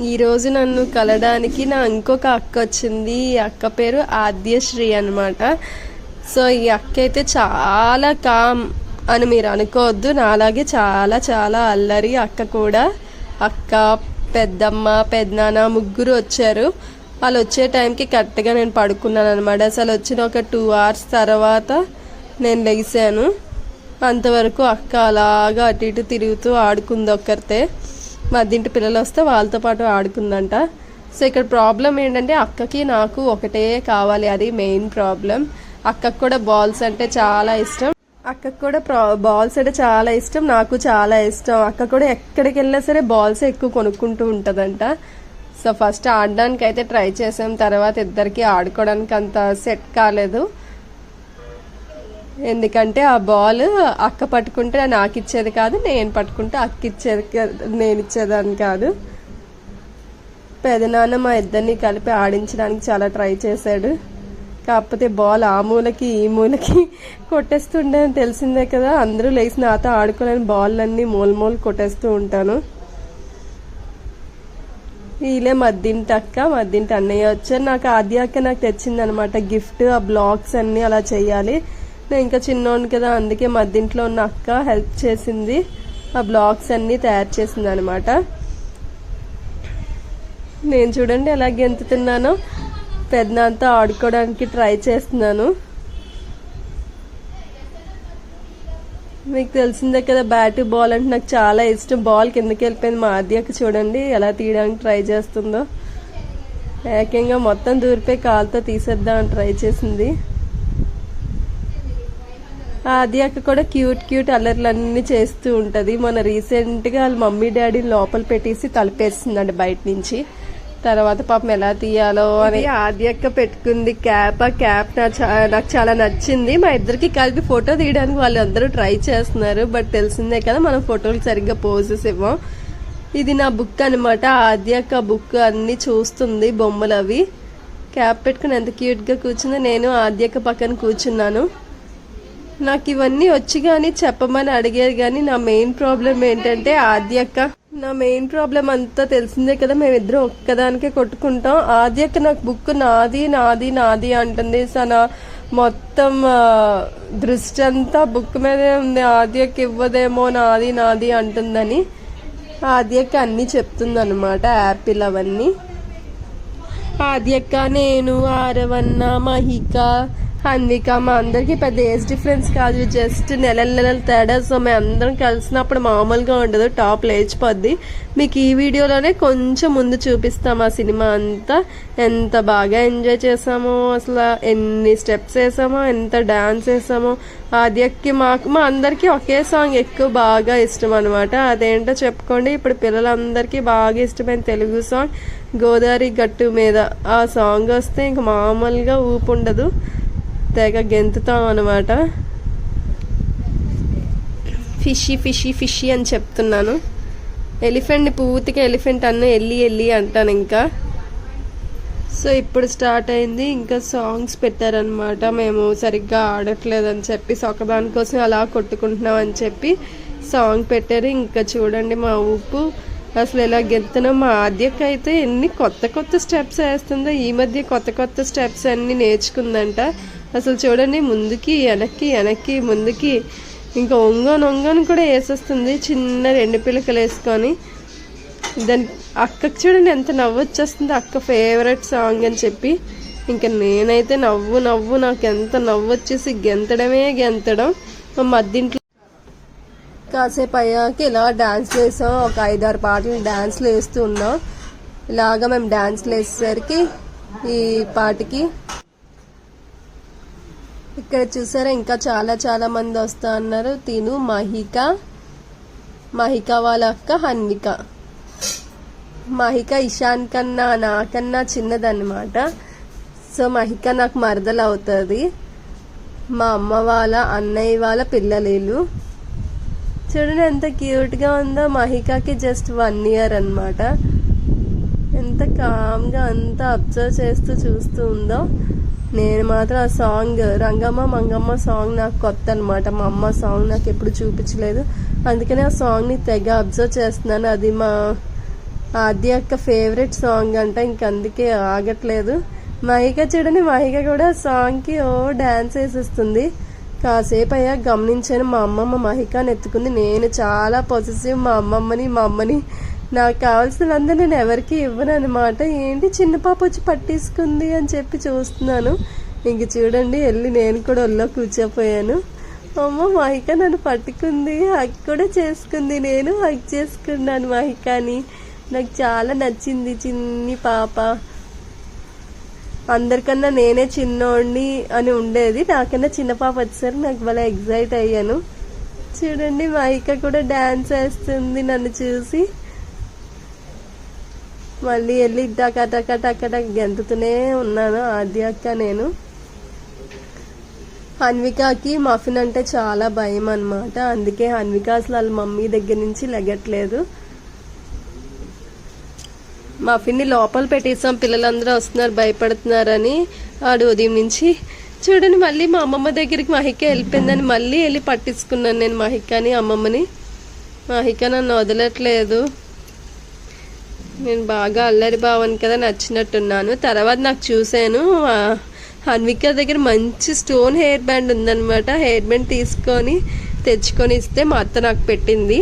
ఈరోజు నన్ను కలడానికి నా ఇంకొక అక్క వచ్చింది. ఈ అక్క పేరు ఆద్యశ్రీ అనమాట. సో ఈ అక్క అయితే చాలా కామ్ అని మీరు అనుకోవద్దు, నాలాగే చాలా చాలా అల్లరి. అక్క కూడా అక్క, పెద్దమ్మ, పెద్దనాన్న ముగ్గురు వచ్చారు. వాళ్ళు వచ్చే టైంకి కరెక్ట్గా నేను పడుకున్నాను అనమాట. అసలు వచ్చిన ఒక 2 hours తర్వాత నేను లెగిసాను. అంతవరకు అక్క అలాగా అటు ఇటు తిరుగుతూ ఆడుకుంది ఒక్కరితే. మధ్యంటి పిల్లలు వస్తే వాళ్ళతో పాటు ఆడుకుందంట. సో ఇక్కడ ప్రాబ్లం ఏంటంటే అక్కకి నాకు ఒకటే కావాలి, అది మెయిన్ ప్రాబ్లం. అక్కకు కూడా బాల్స్ అంటే చాలా ఇష్టం. అక్కకు కూడా బాల్స్ అంటే చాలా ఇష్టం, నాకు చాలా ఇష్టం. అక్క కూడా ఎక్కడికి వెళ్ళినా సరే బాల్స్ ఎక్కువ కొనుక్కుంటూ ఉంటుందంట. సో ఫస్ట్ ఆడడానికి అయితే ట్రై చేసాం, తర్వాత ఇద్దరికి ఆడుకోవడానికి అంత సెట్ కాలేదు. ఎందుకంటే ఆ బాల్ అక్క పట్టుకుంటే నాకు ఇచ్చేది కాదు, నేను పట్టుకుంటే అక్క ఇచ్చేది, నేను ఇచ్చేదాన్ని కాదు. పెదనాన్న మా ఇద్దరిని కలిపి ఆడించడానికి చాలా ట్రై చేశాడు. కాకపోతే బాల్ ఆ మూలకి ఈ మూలకి కొట్టేస్తుండే అని తెలిసిందే కదా. అందరూ లేచి నాతో ఆడుకోలేని బాల్లన్నీ మూల కొట్టేస్తూ ఉంటాను. వీళ్ళే మద్దింటి అక్క, మద్దింటి అన్నయ్య వచ్చారు. నాకు ఆద్య అక్క నాకు తెచ్చింది అనమాట గిఫ్ట్. ఆ బ్లాగ్స్ అన్నీ అలా చేయాలి. నేను ఇంకా చిన్నోడిని కదా, అందుకే మద్దింట్లో ఉన్న అక్క హెల్ప్ చేసింది. ఆ బ్లాగ్స్ అన్నీ తయారు చేసింది అనమాట. నేను చూడండి ఎలా గెంతుతున్నానో, పెద్దనాన్నతో ఆడుకోవడానికి ట్రై చేస్తున్నాను. మీకు తెలిసిందే కదా, బ్యాట్ బాల్ అంటే నాకు చాలా ఇష్టం. బాల్ కిందకి వెళ్ళిపోయింది. మా ఆద్యకి చూడండి ఎలా తీయడానికి ట్రై చేస్తుందో. ఏకంగా మొత్తం దూరిపోయి కాలుతో తీసేద్దామని ట్రై చేసింది. ఆద్యక్క కూడా క్యూట్ అల్లర్లన్నీ చేస్తూ ఉంటుంది. మన రీసెంట్గా వాళ్ళ మమ్మీ డాడీ లోపల పెట్టేసి తలుపేస్తుందండి బయట నుంచి. తర్వాత పాపం ఎలా తీయాలో అని ఆద్యక్క పెట్టుకుంది క్యాప్. ఆ క్యాప్ నాకు చాలా నచ్చింది. మా ఇద్దరికి కలిపి ఫోటో తీయడానికి వాళ్ళందరూ ట్రై చేస్తున్నారు. బట్ తెలిసిందే కదా, మనం ఫోటోలు సరిగ్గా పోజెస్ ఇవ్వం. ఇది నా బుక్ అనమాట. ఆద్యక్క బుక్ అన్ని చూస్తుంది, బొమ్మలు అవి. క్యాప్ పెట్టుకుని ఎంత క్యూట్గా కూర్చుందో. నేను ఆద్యక్క పక్కన కూర్చున్నాను. నాకు ఇవన్నీ వచ్చి కానీ చెప్పమని అడిగారు. కానీ నా మెయిన్ ప్రాబ్లం ఏంటంటే ఆద్యక్క. నా మెయిన్ ప్రాబ్లం అంతా తెలిసిందే కదా, మేమిద్దరం ఒక్కదానికే కొట్టుకుంటాం. ఆద్యక్క నాకు బుక్ నాది నాది నాది అంటుంది. సన మొత్తం దృష్టి అంతా బుక్ మీదే ఉంది. ఆద్యక్క ఇవ్వదేమో, నాది నాది అంటుందని. ఆద్యక్క అన్నీ చెప్తుంది అనమాట, యాపిల్ అవన్నీ. ఆద్యక్క, నేను, ఆరవన్న, మహిక, హన్విక, మా అందరికి పెద్ద ఏజ్ డిఫరెన్స్ కాదు, జస్ట్ నెలల తేడా. సో మేము అందరం కలిసినప్పుడు మామూలుగా ఉండదు, టాప్ లేచిపోద్ది. మీకు ఈ వీడియోలోనే కొంచెం ముందు చూపిస్తాం ఆ సినిమా అంతా. ఎంత బాగా ఎంజాయ్ చేసామో, అసలు ఎన్ని స్టెప్స్ వేసామో, ఎంత డాన్స్ వేసామో. ఆద్యకి మా అందరికీ ఒకే సాంగ్ ఎక్కువ బాగా ఇష్టం అనమాట. అదేంటో చెప్పుకోండి. ఇప్పుడు పిల్లలందరికీ బాగా ఇష్టమైన తెలుగు సాంగ్ గోదావరి గట్టు మీద. ఆ సాంగ్ వస్తే ఇంక మామూలుగా ఊపు ఉండదు, తెగ గెంతుతాం అనమాట. ఫిషీ ఫిషీ ఫిషీ అని చెప్తున్నాను. ఎలిఫెంట్ని పూర్తిగా ఎలిఫెంట్ అన్న ఎల్లి అంటాను ఇంకా. సో ఇప్పుడు స్టార్ట్ అయింది. ఇంకా సాంగ్స్ పెట్టారనమాట. మేము సరిగ్గా ఆడట్లేదని చెప్పి, ఒకదానికోసం అలా కొట్టుకుంటున్నాం అని చెప్పి సాంగ్ పెట్టారు. ఇంకా చూడండి మా ఊపు అసలు ఎలా గెంతున్నాం. మా ఆద్యకి అయితే ఎన్ని కొత్త స్టెప్స్ వేస్తుందో. ఈ మధ్య కొత్త స్టెప్స్ అన్ని నేర్చుకుందంట. అసలు చూడండి, ముందుకి వెనక్కి ముందుకి, ఇంకా ఒంగోని కూడా వేసేస్తుంది. చిన్న 2 పిలకలు వేసుకొని. దాని అక్కకి చూడండి ఎంత నవ్వు వచ్చేస్తుంది, అక్క ఫేవరెట్ సాంగ్ అని చెప్పి. ఇంకా నేనైతే నవ్వు నాకు ఎంత నవ్వు వచ్చేసి గెంతడం. మధ్యంట్లో కాసేపు అయ్యాక ఇలా డాన్స్ వేసాం. ఒక 5-6 పాటలు డాన్స్లు వేస్తూ ఉన్నాం. ఇలాగా మేము డాన్స్లు వేసేసరికి ఈ పాటకి ఇక్కడ చూసారా ఇంకా చాలా మంది వస్తా అన్నారు. తిను, మహిక వాళ్ళ అక్క హన్విక. మహిక ఇషాన్ కన్నా నాకన్నా చిన్నదన్నమాట. సో మహిక నాకు మరదలు అవుతుంది. మా అమ్మ వాళ్ళ అన్నయ్య వాళ్ళ పిల్లలు. చూడండి ఎంత క్యూట్గా ఉందో. మహికకి జస్ట్ 1 year అనమాట. ఎంత కామ్గా అంతా అబ్జర్వ్ చేస్తూ చూస్తూ ఉందో. నేను మాత్రం ఆ సాంగ్ రంగమ్మ మంగమ్మ సాంగ్ నాకు కొత్త అనమాట. మా అమ్మ సాంగ్ నాకు ఎప్పుడు చూపించలేదు. అందుకనే ఆ సాంగ్ని తెగ అబ్జర్వ్ చేస్తున్నాను. అది మా ఆద్య యొక్క ఫేవరెట్ సాంగ్ అంట, ఇంక అందుకే ఆగట్లేదు. మహిక చూడండి, మహిక కూడా సాంగ్కి డాన్స్ వేసేస్తుంది. కాసేపు అయ్యా గమనించాను, మా అమ్మమ్మ మహికాని ఎత్తుకుంది. నేను చాలా పొసెసివ్ మా అమ్మని నాకు కావాల్సినందుకు నేను ఎవరికి ఇవ్వను అనమాట. ఏంటి చిన్న పాప వచ్చి పట్టేసుకుంది అని చెప్పి చూస్తున్నాను. ఇంక చూడండి వెళ్ళి నేను కూడా ఒళ్ళో కూర్చోపోయాను. అమ్మ మహిక నన్ను పట్టుకుంది, హగ్ కూడా చేసుకుంది. నేను హగ్ చేసుకున్నాను మహికాని. నాకు చాలా నచ్చింది చిన్ని పాప. అందరికన్నా నేనే చిన్నోడిని అని ఉండేది, నాకన్నా చిన్న పాప వచ్చేసరికి నాకు భలే ఎగ్జైట్ అయ్యాను. చూడండి మహిక కూడా డాన్స్ వేస్తుంది నన్ను చూసి. మళ్ళీ వెళ్ళి టక గెంతుతూనే ఉన్నాను ఆద్య అక్క నేను. హన్వికాకి మఫిన్ అంటే చాలా భయం అనమాట, అందుకే హన్విక అసలు వాళ్ళ మమ్మీ దగ్గర నుంచి లెగట్లేదు. మఫిన్ని లోపల పెట్టేసాం, పిల్లలందరూ వస్తున్నారు భయపడుతున్నారని. ఆడు ఉదయం నుంచి చూడండి మళ్ళీ మా అమ్మమ్మ దగ్గరికి మహిక వెళ్ళిపోయిందని మళ్ళీ వెళ్ళి పట్టించుకున్నాను నేను మహికని, అమ్మమ్మని. మహిక నన్ను వదలట్లేదు. నేను బాగా అల్లరి భావని కదా, నచ్చినట్టున్నాను. తర్వాత నాకు చూశాను హన్విక దగ్గర మంచి స్టోన్ హెయిర్ బ్యాండ్ ఉందన్నమాట. హెయిర్ బ్యాండ్ తెచ్చుకొని ఇస్తే మా అత్త నాకు పెట్టింది.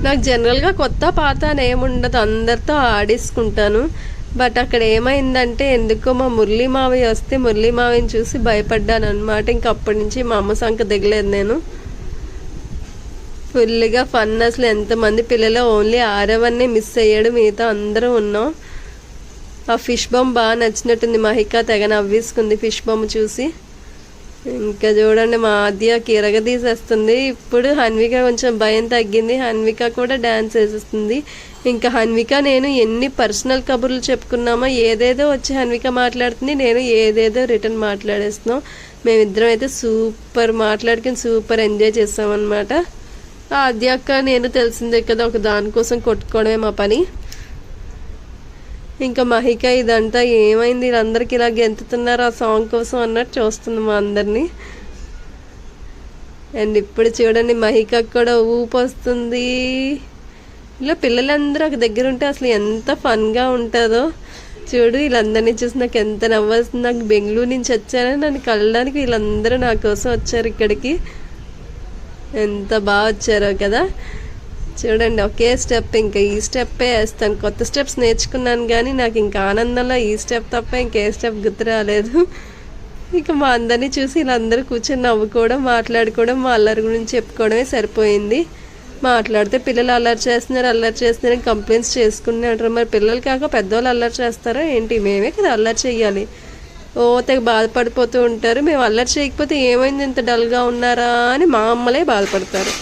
నాకు జనరల్గా కొత్త పాత అని ఏముండదు, అందరితో ఆడేసుకుంటాను. బట్ అక్కడ ఏమైందంటే ఎందుకో మా మురళీ మావయ్య వస్తే మురళీ మావయ్యని చూసి భయపడ్డాను అనమాట. ఇంక అప్పటి నుంచి మా అమ్మ సంక దిగలేదు నేను. ఫుల్గా ఫన్, అసలు ఎంతమంది పిల్లలు ఓన్లీ ఆరవన్నే మిస్ అయ్యాడు, మిగతా అందరూ ఉన్నాం. ఆ ఫిష్ బొమ్మ బాగా నచ్చినట్టుంది, మహిక తెగ నవ్వేసుకుంది ఫిష్ బొమ్మ చూసి. ఇంకా చూడండి మా ఆద్యకి ఎరగదీసేస్తుంది. ఇప్పుడు హన్విక కొంచెం భయం తగ్గింది, హన్విక కూడా డాన్స్ వేసేస్తుంది. ఇంకా హన్విక నేను ఎన్ని పర్సనల్ కబుర్లు చెప్పుకున్నామో ఏదేదో వచ్చి హన్విక మాట్లాడుతుంది, నేను ఏదేదో రిటర్న్ మాట్లాడేస్తున్నాం. మేమిద్దరం అయితే సూపర్ మాట్లాడుకుని సూపర్ ఎంజాయ్ చేస్తామన్నమాట. ఆద్య అక్క నేను తెలిసిందే కదా, ఒక దానికోసం కొట్టుకోవడమే మా పని. ఇంకా మహిక ఇదంతా ఏమైంది, వీళ్ళందరికీ ఇలా గెంతుతున్నారు ఆ సాంగ్ కోసం అన్నట్టు చూస్తుంది మా అందరినీ. అండ్ ఇప్పుడు చూడండి మహిక కూడా ఊపు వస్తుంది. ఇలా పిల్లలందరూ ఒక దగ్గర ఉంటే అసలు ఎంత ఫన్గా ఉంటుందో. చూడు వీళ్ళందరినీ చూసి నాకు ఎంత నవ్వుతుంది. నాకు బెంగళూరు నుంచి వచ్చానని నన్ను కలడానికి వీళ్ళందరూ నా కోసం వచ్చారు ఇక్కడికి. ఎంత బాగా వచ్చారో కదా. చూడండి ఒకే స్టెప్, ఇంకా ఈ స్టెప్పే వేస్తాను. కొత్త స్టెప్స్ నేర్చుకున్నాను కానీ నాకు ఇంకా ఆనందంలో ఈ స్టెప్ తప్ప ఇంకే స్టెప్ గుర్తు రాలేదు. ఇక మా అందరినీ చూసి వీళ్ళందరూ కూర్చొని నవ్వుకోవడం, మాట్లాడుకోవడం, మా అల్లరి గురించి చెప్పుకోవడమే సరిపోయింది. మాట్లాడితే పిల్లలు అల్లరి చేస్తున్నారని కంప్లైంట్స్ చేసుకుని. మరి పిల్లలు కాక పెద్దవాళ్ళు అల్లరి చేస్తారా ఏంటి? మేమే కదా అల్లరి చెయ్యాలి. తెగ బాధపడిపోతూ ఉంటారు. మేము అల్లరి చేయకపోతే ఏమైంది ఇంత డల్గా ఉన్నారా అని మా అమ్మలే బాధపడతారు.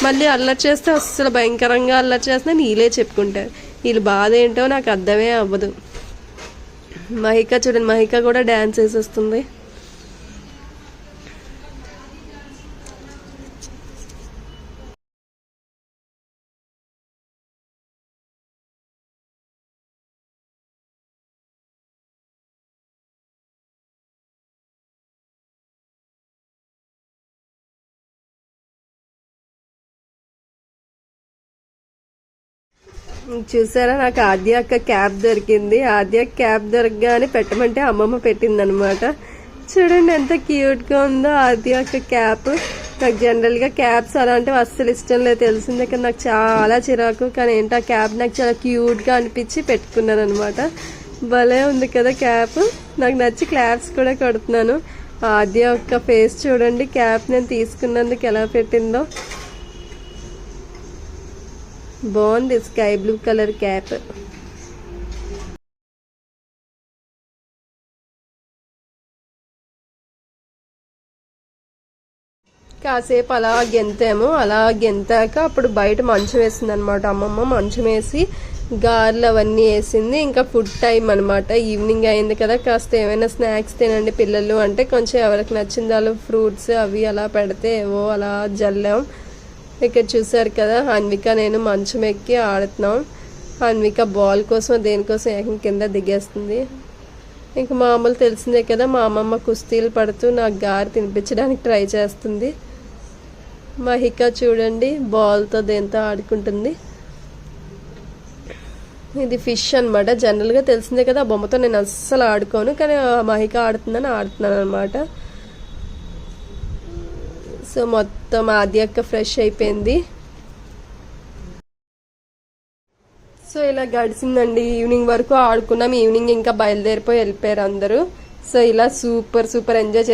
మళ్ళీ అల్లరి చేస్తే అస్సలు భయంకరంగా అల్లరి చేస్తున్నా వీళ్ళే చెప్పుకుంటారు. వీళ్ళు బాధ ఏంటో నాకు అర్థమే అవ్వదు. మహిక చూడండి, మహిక కూడా డ్యాన్స్ వేసేస్తుంది. చూసారా నాకు ఆద్య అక్క క్యాప్ దొరికింది. ఆద్య క్యాప్ దొరకగానే పెట్టమంటే అమ్మమ్మ పెట్టింది అనమాట. చూడండి ఎంత క్యూట్గా ఉందో ఆద్య అక్క క్యాప్. నాకు జనరల్గా క్యాప్స్ అలాంటివి అస్సలు ఇష్టం లేదు, తెలిసిందే కదా, నాకు చాలా చిరాకు. కానీ ఏంటి ఆ క్యాప్ నాకు చాలా క్యూట్గా అనిపించి పెట్టుకున్నాను అనమాట. భలే ఉంది కదా క్యాప్. నాకు నచ్చి క్లాప్స్ కూడా కొడుతున్నాను. ఆద్య అక్క ఫేస్ చూడండి, క్యాప్ నేను తీసుకున్నందుకు ఎలా పెట్టిందో. బాగుంది స్కై బ్లూ కలర్ క్యాప్. కాసేపు అలా గెంతాము. అలా గెంతాక అప్పుడు బయట మంచం వేసింది అనమాట అమ్మమ్మ. మంచం వేసి గారెలు అవన్నీ వేసింది. ఇంకా ఫుడ్ టైం అనమాట. ఈవినింగ్ అయింది కదా, కాస్త ఏమైనా స్నాక్స్ తినండి పిల్లలు అంటే కొంచెం ఎవరికి నచ్చింది వాళ్ళు ఫ్రూట్స్ అవి అలా పెడితే ఏవో అలా జల్లాం. ఇక్కడ చూసారు కదా హన్విక నేను మంచం ఎక్కి ఆడుతున్నాం. హన్విక బాల్ కోసం దేనికోసం ఏకం కింద దిగేస్తుంది. ఇంక మామూలు తెలిసిందే కదా, మా అమ్మమ్మ కుస్తీలు పడుతూ నాకు గారె తినిపించడానికి ట్రై చేస్తుంది. మహిక చూడండి బాల్తో దేంతో ఆడుకుంటుంది. ఇది ఫిష్ అనమాట. జనరల్గా తెలిసిందే కదా, ఆ బొమ్మతో నేను అస్సలు ఆడుకోను, కానీ మహిక ఆడుతుందని ఆడుతున్నాను అనమాట. సో మొత్తం ఆది అక్క ఫ్రెష్ అయిపోయింది. సో ఇలా గడిచిందండి. ఈవినింగ్ వరకు ఆడుకున్నాం. ఈవినింగ్ ఇంకా బయలుదేరిపోయి వెళ్ళిపోయారు అందరూ. సో ఇలా సూపర్ ఎంజాయ్